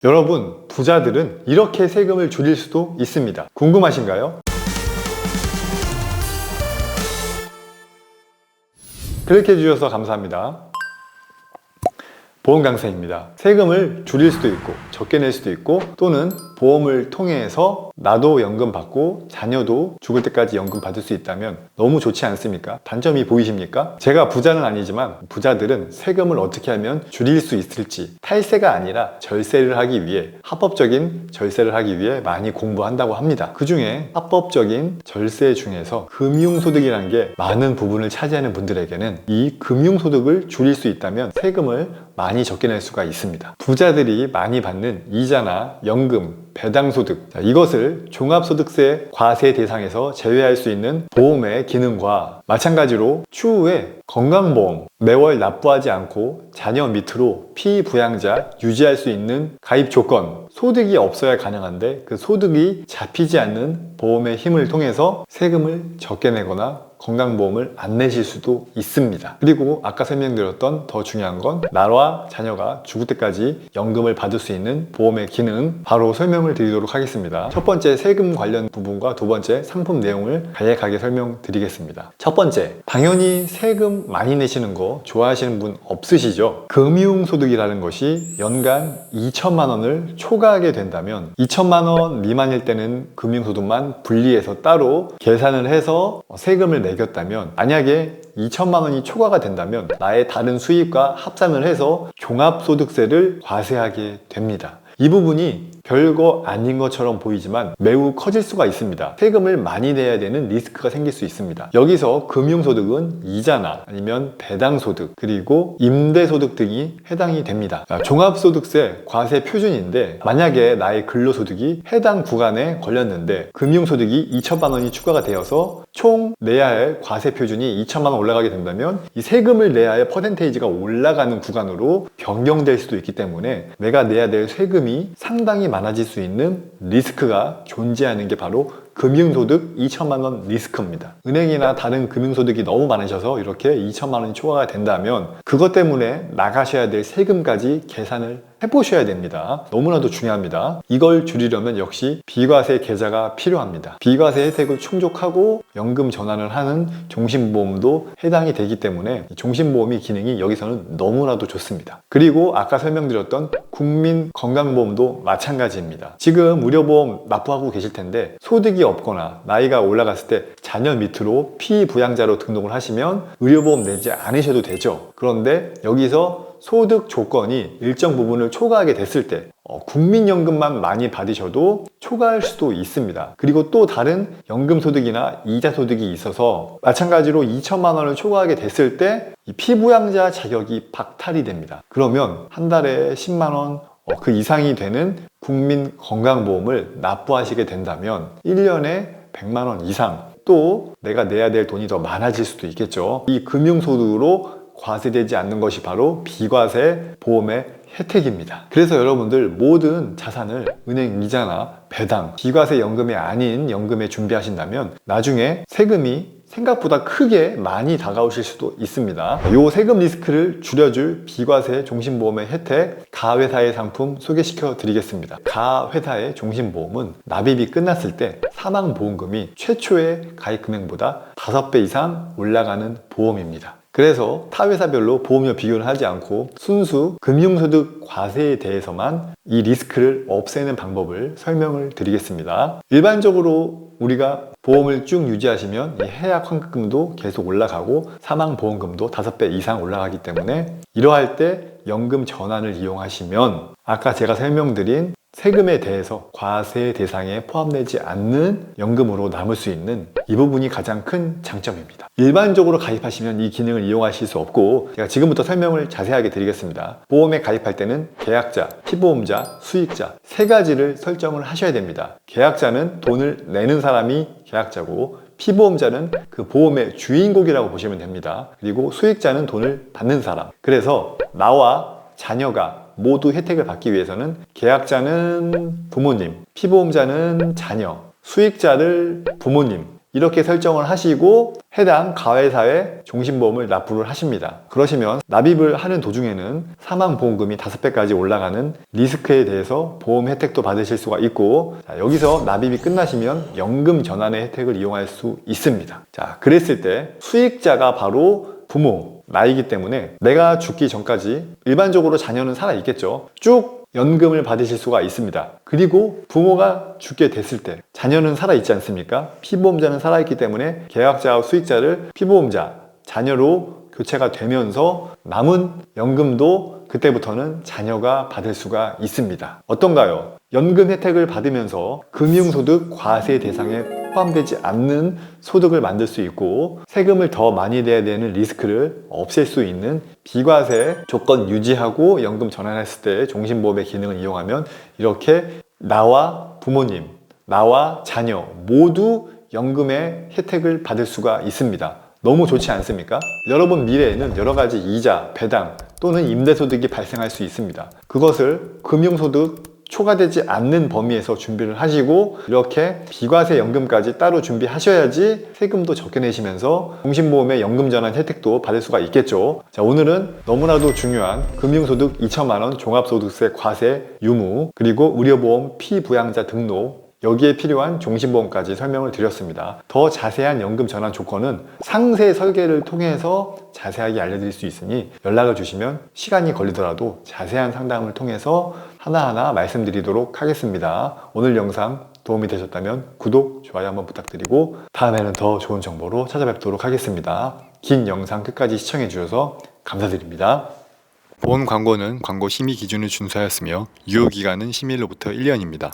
여러분, 부자들은 이렇게 세금을 줄일 수도 있습니다. 궁금하신가요? 클릭해 주셔서 감사합니다. 보험 강사입니다. 세금을 줄일 수도 있고 적게 낼 수도 있고, 또는 보험을 통해서 나도 연금 받고 자녀도 죽을 때까지 연금 받을 수 있다면 너무 좋지 않습니까? 단점이 보이십니까? 제가 부자는 아니지만 부자들은 세금을 어떻게 하면 줄일 수 있을지, 탈세가 아니라 절세를 하기 위해, 합법적인 절세를 하기 위해 많이 공부한다고 합니다. 그 중에 합법적인 절세 중에서 금융소득이라는 게 많은 부분을 차지하는 분들에게는 이 금융소득을 줄일 수 있다면 세금을 많이 적게 낼 수가 있습니다. 부자들이 많이 받는 이자나 연금, 배당소득, 이것을 종합소득세 과세 대상에서 제외할 수 있는 보험의 기능과 마찬가지로 추후에 건강보험, 매월 납부하지 않고 자녀 밑으로 피부양자 유지할 수 있는 가입 조건, 소득이 없어야 가능한데 그 소득이 잡히지 않는 보험의 힘을 통해서 세금을 적게 내거나 건강보험을 안 내실 수도 있습니다. 그리고 아까 설명드렸던 더 중요한 건 나와 자녀가 죽을 때까지 연금을 받을 수 있는 보험의 기능, 바로 설명을 드리도록 하겠습니다. 첫 번째, 세금 관련 부분과 두 번째, 상품 내용을 간략하게 설명드리겠습니다. 첫 번째, 당연히 세금 많이 내시는 거 좋아하시는 분 없으시죠? 금융소득이라는 것이 연간 2천만 원을 초과하게 된다면, 2천만 원 미만일 때는 금융소득만 분리해서 따로 계산을 해서 세금을 매겼다면, 만약에 2천만 원이 초과가 된다면 나의 다른 수입과 합산을 해서 종합소득세를 과세하게 됩니다. 이 부분이 별거 아닌 것처럼 보이지만 매우 커질 수가 있습니다. 세금을 많이 내야 되는 리스크가 생길 수 있습니다. 여기서 금융소득은 이자나 아니면 배당소득, 그리고 임대소득 등이 해당이 됩니다. 종합소득세 과세 표준인데, 만약에 나의 근로소득이 해당 구간에 걸렸는데 금융소득이 2천만 원이 추가가 되어서 총 내야 할 과세 표준이 2천만 원 올라가게 된다면 이 세금을 내야 할 퍼센테이지가 올라가는 구간으로 변경될 수도 있기 때문에 내가 내야 될 세금이 상당히 많아질 수 있는 리스크가 존재하는 게 바로 금융소득 2천만 원 리스크입니다. 은행이나 다른 금융소득이 너무 많으셔서 이렇게 2천만 원이 초과가 된다면 그것 때문에 나가셔야 될 세금까지 계산을 해보셔야 됩니다. 너무나도 중요합니다. 이걸 줄이려면 역시 비과세 계좌가 필요합니다. 비과세 혜택을 충족하고 연금 전환을 하는 종신보험도 해당이 되기 때문에 종신보험의 기능이 여기서는 너무나도 좋습니다. 그리고 아까 설명드렸던 국민건강보험도 마찬가지입니다. 지금 의료보험 납부하고 계실 텐데 소득이 없거나 나이가 올라갔을 때 자녀 밑으로 피부양자로 등록을 하시면 의료보험 내지 않으셔도 되죠. 그런데 여기서 소득 조건이 일정 부분을 초과하게 됐을 때 국민연금만 많이 받으셔도 초과할 수도 있습니다. 그리고 또 다른 연금소득이나 이자소득이 있어서 마찬가지로 2천만 원을 초과하게 됐을 때 이 피부양자 자격이 박탈이 됩니다. 그러면 한 달에 10만 원 그 이상이 되는 국민건강보험을 납부하시게 된다면 1년에 100만 원 이상, 또 내가 내야 될 돈이 더 많아질 수도 있겠죠. 이 금융소득으로 과세되지 않는 것이 바로 비과세 보험의 혜택입니다. 그래서 여러분들 모든 자산을 은행 이자나 배당, 비과세 연금이 아닌 연금에 준비하신다면 나중에 세금이 생각보다 크게 많이 다가오실 수도 있습니다. 이 세금 리스크를 줄여줄 비과세 종신보험의 혜택, 가회사의 상품 소개시켜 드리겠습니다. 가회사의 종신보험은 납입이 끝났을 때 사망보험금이 최초의 가입금액보다 5배 이상 올라가는 보험입니다. 그래서 타 회사별로 보험료 비교를 하지 않고 순수 금융소득 과세에 대해서만 이 리스크를 없애는 방법을 설명을 드리겠습니다. 일반적으로 우리가 보험을 쭉 유지하시면 이 해약 환급금도 계속 올라가고 사망보험금도 5배 이상 올라가기 때문에 이러할 때 연금 전환을 이용하시면 아까 제가 설명드린 세금에 대해서 과세 대상에 포함되지 않는 연금으로 남을 수 있는 이 부분이 가장 큰 장점입니다. 일반적으로 가입하시면 이 기능을 이용하실 수 없고, 제가 지금부터 설명을 자세하게 드리겠습니다. 보험에 가입할 때는 계약자, 피보험자, 수익자 세 가지를 설정을 하셔야 됩니다. 계약자는 돈을 내는 사람이 계약자고, 피보험자는 그 보험의 주인공이라고 보시면 됩니다. 그리고 수익자는 돈을 받는 사람. 그래서 나와 자녀가 모두 혜택을 받기 위해서는 계약자는 부모님, 피보험자는 자녀, 수익자를 부모님, 이렇게 설정을 하시고 해당 가회사에 종신보험을 납부를 하십니다. 그러시면 납입을 하는 도중에는 사망보험금이 5배까지 올라가는 리스크에 대해서 보험 혜택도 받으실 수가 있고, 자, 여기서 납입이 끝나시면 연금 전환의 혜택을 이용할 수 있습니다. 자, 그랬을 때 수익자가 바로 부모, 나이기 때문에 내가 죽기 전까지 일반적으로 자녀는 살아있겠죠. 쭉 연금을 받으실 수가 있습니다. 그리고 부모가 죽게 됐을 때 자녀는 살아있지 않습니까? 피보험자는 살아있기 때문에 계약자와 수익자를 피보험자, 자녀로 교체가 되면서 남은 연금도 그때부터는 자녀가 받을 수가 있습니다. 어떤가요? 연금 혜택을 받으면서 금융소득 과세 대상에 포함되지 않는 소득을 만들 수 있고, 세금을 더 많이 내야 되는 리스크를 없앨 수 있는 비과세 조건 유지하고 연금 전환했을 때 종신보험의 기능을 이용하면 이렇게 나와 부모님, 나와 자녀 모두 연금의 혜택을 받을 수가 있습니다. 너무 좋지 않습니까? 여러분 미래에는 여러 가지 이자, 배당 또는 임대소득이 발생할 수 있습니다. 그것을 금융소득 초과되지 않는 범위에서 준비를 하시고 이렇게 비과세 연금까지 따로 준비하셔야지 세금도 적게 내시면서 종신보험의 연금전환 혜택도 받을 수가 있겠죠. 자, 오늘은 너무나도 중요한 금융소득 2천만 원 종합소득세 과세 유무, 그리고 의료보험 피부양자 등록, 여기에 필요한 종신보험까지 설명을 드렸습니다. 더 자세한 연금 전환 조건은 상세 설계를 통해서 자세하게 알려드릴 수 있으니 연락을 주시면 시간이 걸리더라도 자세한 상담을 통해서 하나하나 말씀드리도록 하겠습니다. 오늘 영상 도움이 되셨다면 구독, 좋아요 한번 부탁드리고 다음에는 더 좋은 정보로 찾아뵙도록 하겠습니다. 긴 영상 끝까지 시청해 주셔서 감사드립니다. 본 광고는 광고 심의 기준을 준수하였으며 유효기간은 심의일로부터 1년입니다.